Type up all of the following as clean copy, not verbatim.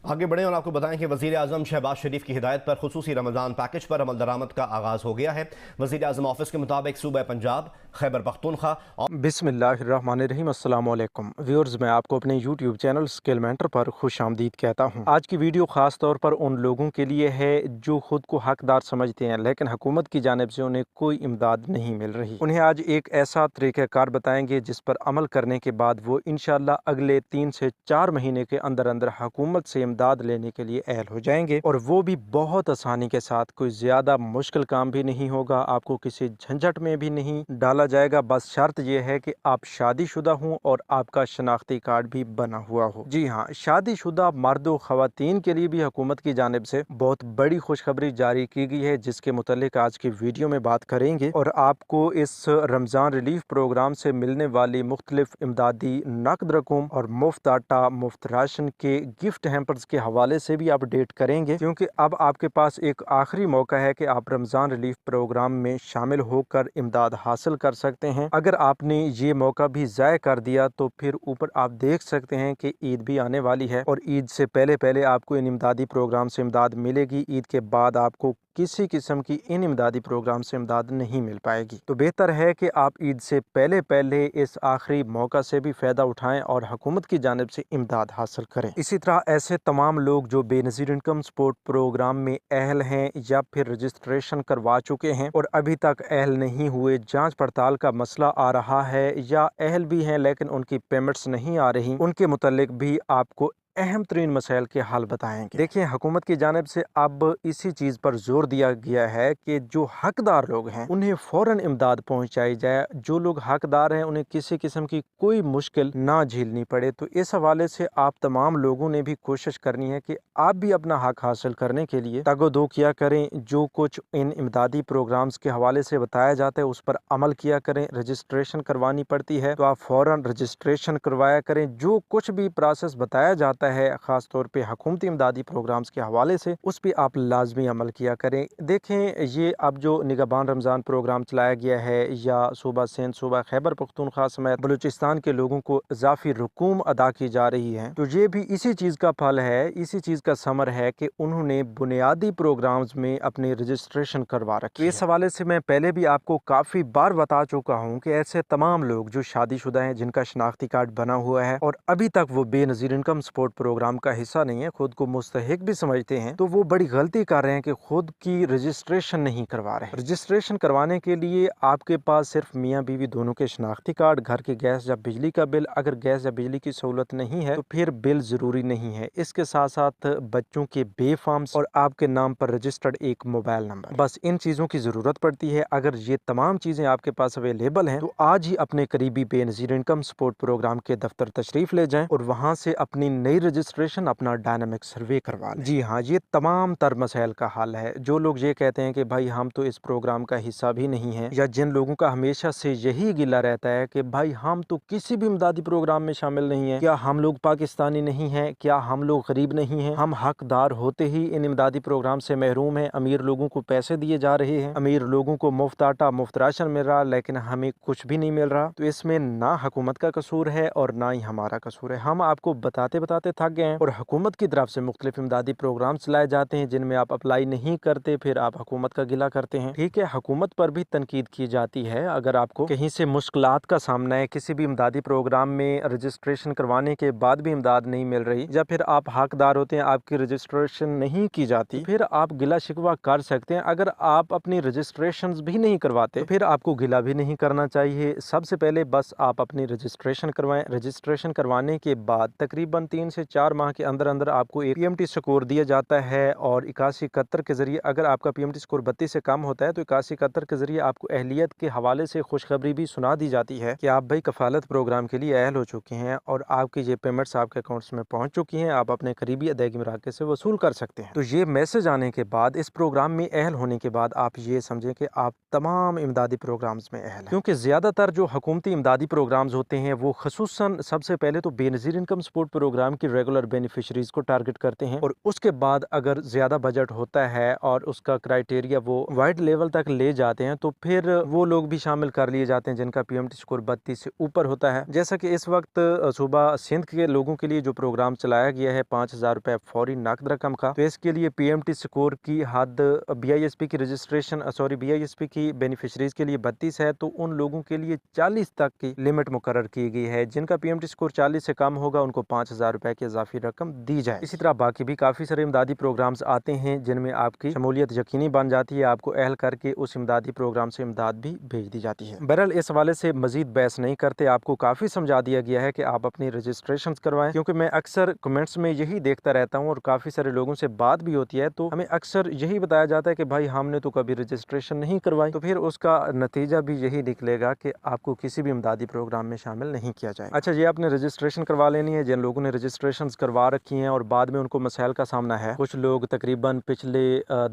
आगे बढ़ें और आपको बताएं कि वज़ीर आज़म शहबाज शरीफ की हिदायत पर खुसूसी रमज़ान पैकेज पर अमल दरामद का आगाज़ हो गया है। वज़ीर आज़म ऑफिस के मुताबिक सूबा पंजाब, खैबर पख्तूनख्वा और बिस्मिल्लाहिर्रहमानिर्रहीम। अस्सलाम वालेकुम व्यूअर्स, मैं आपको अपने यूट्यूब चैनल स्किल मेंटर पर खुश आमदीद कहता हूँ। आज की वीडियो ख़ास तौर पर उन लोगों के लिए है जो खुद को हकदार समझते हैं लेकिन हुकूमत की जानिब से उन्हें कोई इमदाद नहीं मिल रही। उन्हें आज एक ऐसा तरीक़ाकार बताएंगे जिस पर अमल करने के बाद वो इंशाअल्लाह अगले 3 से 4 महीने के अंदर अंदर हुकूमत से इमदाद लेने के लिए अहल हो जाएंगे, और वो भी बहुत आसानी के साथ। कोई ज़्यादा मुश्किल काम भी नहीं होगा, आपको किसी झंझट में भी नहीं डाला जाएगा। बस शर्त यह है कि आप शादीशुदा हों और आपका शनाख्ती कार्ड भी बना हुआ हो। जी हाँ, शादीशुदा मर्द व ख़वातीन के लिए भी हुकूमत की जानिब से बहुत बड़ी खुशखबरी जारी की गई है, जिसके मुतालिक आज की वीडियो में बात करेंगे। और आपको इस रमज़ान रिलीफ प्रोग्राम से मिलने वाली मुख्तलिफ इमदादी नकद रकूम और मुफ्त आटा, मुफ्त राशन के गिफ्ट हैम्पर्स के हवाले से भी अपडेट करेंगे, क्योंकि अब आपके पास एक आखिरी मौका है कि आप रमज़ान रिलीफ प्रोग्राम में शामिल होकर इमदाद हासिल कर सकते हैं। अगर आपने ये मौका भी ज़ाय कर दिया तो फिर ऊपर आप देख सकते हैं कि ईद भी आने वाली है, और ईद से पहले पहले आपको इन इमदादी प्रोग्राम से इमदाद मिलेगी। ईद के बाद आपको किसी किस्म की इन इमदादी प्रोग्राम से इमदाद नहीं मिल पाएगी। तो बेहतर है कि आप ईद से पहले पहले इस आखिरी मौका से भी फ़ायदा उठाएं और हुकूमत की जानिब से इमदाद हासिल करें। इसी तरह ऐसे तमाम लोग जो बेनज़ीर इनकम सपोर्ट प्रोग्राम में अहल हैं या फिर रजिस्ट्रेशन करवा चुके हैं और अभी तक अहल नहीं हुए, जाँच पड़ताल का मसला आ रहा है, या अहल भी हैं लेकिन उनकी पेमेंट्स नहीं आ रही, उनके मुतालिक भी आपको अहम तरीन मसाइल के हल बताएंगे। देखिए, हुकूमत की जानिब से अब इसी चीज़ पर जोर दिया गया है कि जो हकदार लोग हैं उन्हें फ़ौरन इमदाद पहुंचाई जाए। जो लोग हकदार हैं उन्हें किसी किस्म की कोई मुश्किल ना झेलनी पड़े। तो इस हवाले से आप तमाम लोगों ने भी कोशिश करनी है कि आप भी अपना हक हासिल करने के लिए तगो किया करें। जो कुछ इन इमदादी प्रोग्राम्स के हवाले से बताया जाता है उस पर अमल किया करें। रजिस्ट्रेशन करवानी पड़ती है तो आप फ़ौरन रजिस्ट्रेशन करवाया करें। जो कुछ भी प्रोसेस बताया जाता है ख़ास तौर पे हुकूमती इमदादी प्रोग्राम्स के हवाले से, उस पर आप लाजमी अमल किया करें। देखें, ये अब जो निगहबान रमज़ान प्रोग्राम चलाया गया है, या सूबा सिंध, सूबा खैबर पख्तूनख्वा समेत बलूचिस्तान के लोगों को इजाफी रकूम अदा की जा रही है, तो ये भी इसी चीज़ का फल है, इसी चीज़ का समर है कि उन्होंने बुनियादी प्रोग्राम्स में अपनी रजिस्ट्रेशन करवा रखी है। इस हवाले से मैं पहले भी आपको काफ़ी बार बता चुका हूँ कि ऐसे तमाम लोग जो शादीशुदा हैं, जिनका शनाख्ती कार्ड बना हुआ है और अभी तक वो बेनज़ीर इनकम सपोर्ट प्रोग्राम का हिस्सा नहीं है, खुद को मुस्तहिक भी समझते हैं, तो वो बड़ी गलती कर रहे हैं कि खुद की रजिस्ट्रेशन नहीं करवा रहे। रजिस्ट्रेशन करवाने के लिए आपके पास सिर्फ मियाँ बीवी दोनों के शनाख्ती कार्ड, घर के गैस या बिजली का बिल, अगर गैस या बिजली की सहूलत नहीं है तो फिर बिल ज़रूरी नहीं है। इसके साथ साथ बच्चों के बे फॉर्म्स और आपके नाम पर रजिस्टर्ड एक मोबाइल नंबर, बस इन चीज़ों की ज़रूरत पड़ती है। अगर ये तमाम चीज़ें आपके पास अवेलेबल हैं तो आज ही अपने करीबी बेनज़ीर इनकम सपोर्ट प्रोग्राम के दफ्तर तशरीफ़ ले जाएं और वहाँ से अपनी नई रजिस्ट्रेशन, अपना डायनामिक सर्वे करवा लें। जी हाँ, ये तमाम तर मसाइल का हल है। जो लोग ये कहते हैं कि भाई हम तो इस प्रोग्राम का हिस्सा भी नहीं है, या जिन लोगों का हमेशा से यही गिला रहता है कि भाई हम तो किसी भी इमदादी प्रोग्राम में शामिल नहीं है, क्या हम लोग पाकिस्तानी नहीं हैं, क्या हम लोग गरीब नहीं हैं, हम हकदार होते ही इन इमदादी प्रोग्राम से महरूम हैं, अमीर लोगों को पैसे दिए जा रहे हैं, अमीर लोगों को मुफ्त आटा, मुफ्त राशन मिल रहा, लेकिन हमें कुछ भी नहीं मिल रहा। तो इसमें ना हुकूमत का कसूर है और ना ही हमारा कसूर है। हम आपको बताते बताते थक गए हैं, और हुकूमत की तरफ से मुख्तलिफ इमदादी प्रोग्राम चलाए जाते हैं जिनमें आप अप्लाई नहीं करते, फिर आप हुकूमत का गिला करते हैं। ठीक है, हुकूमत पर भी तनकीद की जाती है अगर आपको कहीं से मुश्किलात का सामना है, किसी भी इमदादी प्रोग्राम में रजिस्ट्रेशन करवाने के बाद भी इमदाद नहीं मिल रही, या फिर आप हकदार होते हैं, आपकी रजिस्ट्रेशन नहीं की जाती, फिर आप गिला शिकवा कर सकते हैं। अगर आप अपनी रजिस्ट्रेशन भी नहीं करवाते तो फिर आपको गिला भी नहीं करना चाहिए। सबसे पहले बस आप अपनी रजिस्ट्रेशन करवाएं। रजिस्ट्रेशन करवाने के बाद तकरीबन 3 से 4 माह के अंदर अंदर आपको एक PMT स्कोर दिया जाता है, और 8171 के जरिए, अगर आपका PMT स्कोर 32 से कम होता है तो 8171 के जरिए आपको अहलियत के हवाले से खुशखबरी भी सुना दी जाती है कि आप भाई कफालत प्रोग्राम के लिए अहल हो चुके हैं और आपकी ये पेमेंट्स आपके अकाउंट्स में पहुंच चुकी हैं, आप अपने करीबी अदायगी मराकज़ से वसूल कर सकते हैं। तो ये मैसेज आने के बाद, इस प्रोग्राम में अहल होने के बाद, आप ये समझें कि आप तमाम इमदादी प्रोग्राम्स में अहल हैं, क्योंकि ज़्यादातर जो हुकूमती इमदादी प्रोग्राम्स होते हैं वो खसूसन सबसे पहले तो बेनज़ीर इनकम सपोर्ट प्रोग्राम के की रेगुलर बेनिफिशरीज को टारगेट करते हैं और उसके बाद अगर ज़्यादा बजट होता है और उसका क्राइटेरिया वो वाइड लेवल तक ले जाते हैं तो फिर वो लोग भी शामिल कर लिए जाते हैं जिनका PMT स्कोर 32 से ऊपर होता है। जैसा कि इस वक्त सूबा सिंध के लोगों के लिए जो प्रोग्राम चलाया गया है 5,000 रुपये फौरी नकद रकम का, तो इसके लिए PMT स्कोर की हद BISP की BISP की बेनिफिशरीज के लिए 32 है, तो उन लोगों के लिए 40 तक की लिमिट मुकर्रर की गई है। जिनका PMT स्कोर 40 से कम होगा उनको 5,000 रुपये की इजाफी रकम दी जाए। इसी तरह बाकी भी काफ़ी सारे इमदादी प्रोग्राम्स आते हैं जिनमें आपकी शमूलियत यकीनी बन जाती है, आपको अहल करके उस इमदादी प्रोग्राम से इमदाद भी भेज दी जाती है। बहरहाल इस हवाले से मजीद बहस नहीं करते, आपको काफ़ी समझा दिया गया है कि आप अपनी रजिस्ट्रेशन करवाएं, क्योंकि मैं अक्सर कमेंट्स में यही देखता रहता हूँ और काफ़ी सारे लोगों से बात भी होती है तो हमें अक्सर यही बताया जाता है कि भाई हमने तो कभी रजिस्ट्रेशन नहीं करवाई, तो फिर उसका नतीजा भी यही निकलेगा कि आपको किसी भी इमदादी प्रोग्राम में शामिल नहीं किया जाए। अच्छा, ये आपने रजिस्ट्रेशन करवा लेनी है। जिन लोगों ने रजिस्ट्रेशन करवा रखी हैं और बाद में उनको मसाइल का सामना है, कुछ लोग तकरीबन पिछले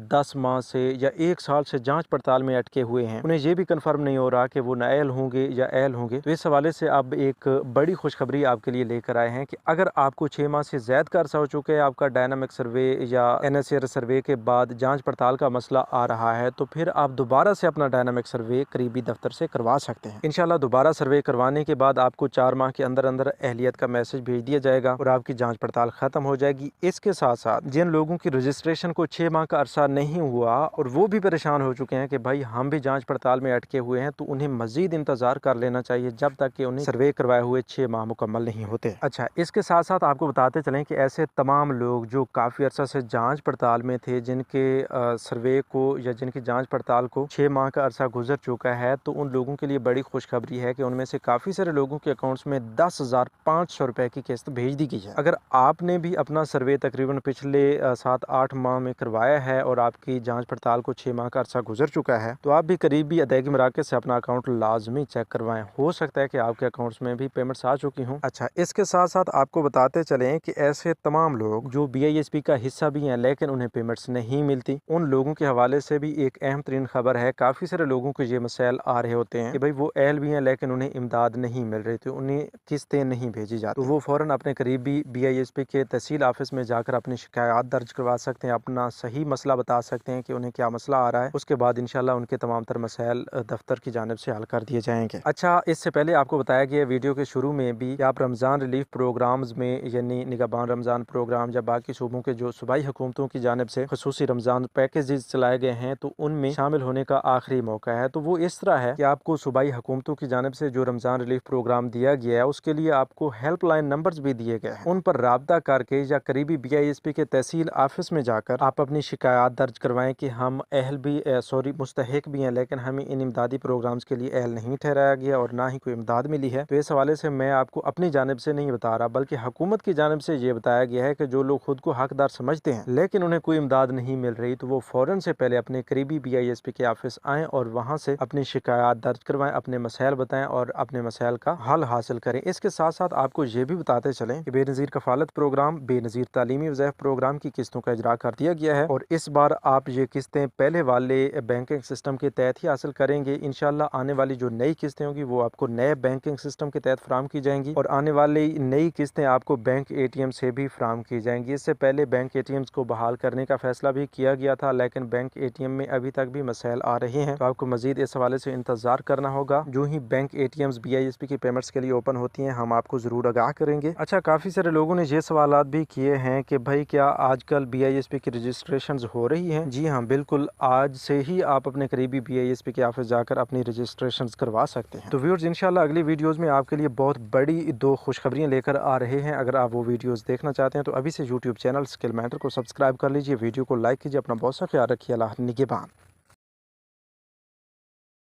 10 माह से या 1 साल से जांच पड़ताल में अटके हुए हैं, उन्हें ये भी कंफर्म नहीं हो रहा कि वो नाअहल होंगे या अहल होंगे, तो इस हवाले से अब एक बड़ी खुशखबरी आपके लिए लेकर आए हैं कि अगर आपको 6 माह से ज्यादा का अरसा हो चुका है, आपका डायनामिक सर्वे या NSR सर्वे के बाद जांच पड़ताल का मसला आ रहा है, तो फिर आप दोबारा से अपना डायनामिक सर्वे करीबी दफ्तर से करवा सकते हैं। इंशाल्लाह दोबारा सर्वे करवाने के बाद आपको 4 माह के अंदर अंदर अहलियत का मैसेज भेज दिया जाएगा और आपकी जांच पड़ताल खत्म हो जाएगी। इसके साथ साथ जिन लोगों की रजिस्ट्रेशन को 6 माह का अरसा नहीं हुआ और वो भी परेशान हो चुके हैं कि भाई हम भी जांच पड़ताल में अटके हुए हैं, तो उन्हें मजीद इंतजार कर लेना चाहिए जब तक कि उन्हें सर्वे करवाए हुए 6 माह मुकम्मल नहीं होते। अच्छा, इसके साथ साथ आपको बताते चलें कि ऐसे तमाम लोग जो काफ़ी अरसा से जांच पड़ताल में थे, जिनके सर्वे को या जिनकी जांच पड़ताल को 6 माह का अरसा गुजर चुका है, तो उन लोगों के लिए बड़ी खुशखबरी है कि उनमें से काफ़ी सारे लोगों के अकाउंट्स में 10,500 रुपये की किस्त भेज दी गई है। अगर आपने भी अपना सर्वे तकरीबन पिछले 7-8 माह में करवाया है और आपकी जांच पड़ताल को 6 माह का अरसा गुजर चुका है, तो आप भी करीबी अदायगी मराकज़ से अपना अकाउंट लाजमी चेक करवाएं। हो सकता है कि आपके अकाउंट्स में भी पेमेंट्स आ चुकी हों। अच्छा, इसके साथ साथ आपको बताते चलें कि ऐसे तमाम लोग जो BISP का हिस्सा भी हैं लेकिन उन्हें पेमेंट्स नहीं मिलती, उन लोगों के हवाले से भी एक अहम तरीन खबर है। काफ़ी सारे लोगों को ये मसाइल आ रहे होते हैं कि भाई वो अहल भी हैं लेकिन उन्हें इमदाद नहीं मिल रही थी, उन्हें किस्तें नहीं भेजी जाती, तो वो फ़ौरन अपने करीबी BISP के तहसील ऑफिस में जाकर अपनी शिकायत दर्ज करवा सकते हैं, अपना सही मसला बता सकते हैं कि उन्हें क्या मसला आ रहा है। उसके बाद इंशाल्लाह उनके तमाम तर मसाइल दफ्तर की जानिब से हल कर दिए जाएंगे। अच्छा, इससे पहले आपको बताया गया वीडियो के शुरू में भी कि आप रमज़ान रिलीफ प्रोग्राम्स में यानी निगहबान रमज़ान प्रोग्राम या बाकी सूबों के जो सूबाई हुकूमतों की जानिब से खुसूसी रमज़ान पैकेजेस चलाए गए हैं, तो उनमें शामिल होने का आखिरी मौका है। तो वो इस तरह है कि आपको सूबाई हुकूमतों की जानिब से जो रमज़ान रिलीफ प्रोग्राम दिया गया है उसके लिए आपको हेल्पलाइन नंबर्स भी दिए गए हैं। उन पर राब्ता करके या करीबी BISP के तहसील ऑफिस में जाकर आप अपनी शिकायत दर्ज करवाएं कि हम अहल भी मुस्तहिक भी हैं लेकिन हमें इन इमदादी प्रोग्राम्स के लिए अहल नहीं ठहराया गया और ना ही कोई इमदाद मिली है। तो इस हवाले से मैं आपको अपनी जानिब से नहीं बता रहा बल्कि हुकूमत की जानिब से ये बताया गया है कि जो लोग खुद को हकदार समझते हैं लेकिन उन्हें कोई इमदाद नहीं मिल रही, तो वो फौरन से पहले अपने करीबी BISP के ऑफिस आएँ और वहाँ से अपनी शिकायत दर्ज करवाएं, अपने मसाइल बताएं और अपने मसाइल का हल हासिल करें। इसके साथ साथ आपको ये भी बताते चलें कि बेनज़ीर कफालत प्रोग्राम, बेनज़ीर तालीमी वज़ाइफ प्रोग्राम की किस्तों का इजरा कर दिया गया है और इस बार आप ये किस्तें पहले वाले बैंकिंग सिस्टम के तहत ही हासिल करेंगे। इंशाल्लाह आने वाली जो नई किस्तें होंगी वो आपको नए बैंकिंग सिस्टम के तहत फराम की जाएंगी और आने वाली नई किस्तें आपको बैंक ATM से भी फराम की जाएंगी। इससे पहले बैंक ATMs को बहाल करने का फैसला भी किया गया था लेकिन बैंक ATM में अभी तक भी मसाइल आ रहे हैं, तो आपको मजीद इस हवाले से इंतजार करना होगा। जो ही बैंक ATMs BISP की पेमेंट्स के लिए ओपन होती हैं हम आपको जरूर आगाह करेंगे। अच्छा, काफ़ी सारे लोगों ने ये सवालात भी किए हैं कि भाई क्या आजकल BISP की रजिस्ट्रेशन हो रही हैं? जी हाँ, बिल्कुल, आज से ही आप अपने करीबी BISP के ऑफिस जाकर अपनी रजिस्ट्रेशन करवा सकते हैं। तो व्यूअर्स, इंशाल्लाह अगली वीडियोज़ में आपके लिए बहुत बड़ी 2 खुशखबरियाँ लेकर आ रहे हैं। अगर आप वो वीडियोज़ देखना चाहते हैं तो अभी से YouTube चैनल स्किल मेंटर को सब्सक्राइब कर लीजिए, वीडियो को लाइक कीजिए, अपना बहुत सा ख्याल रखिए। अल्लाह निगहबान।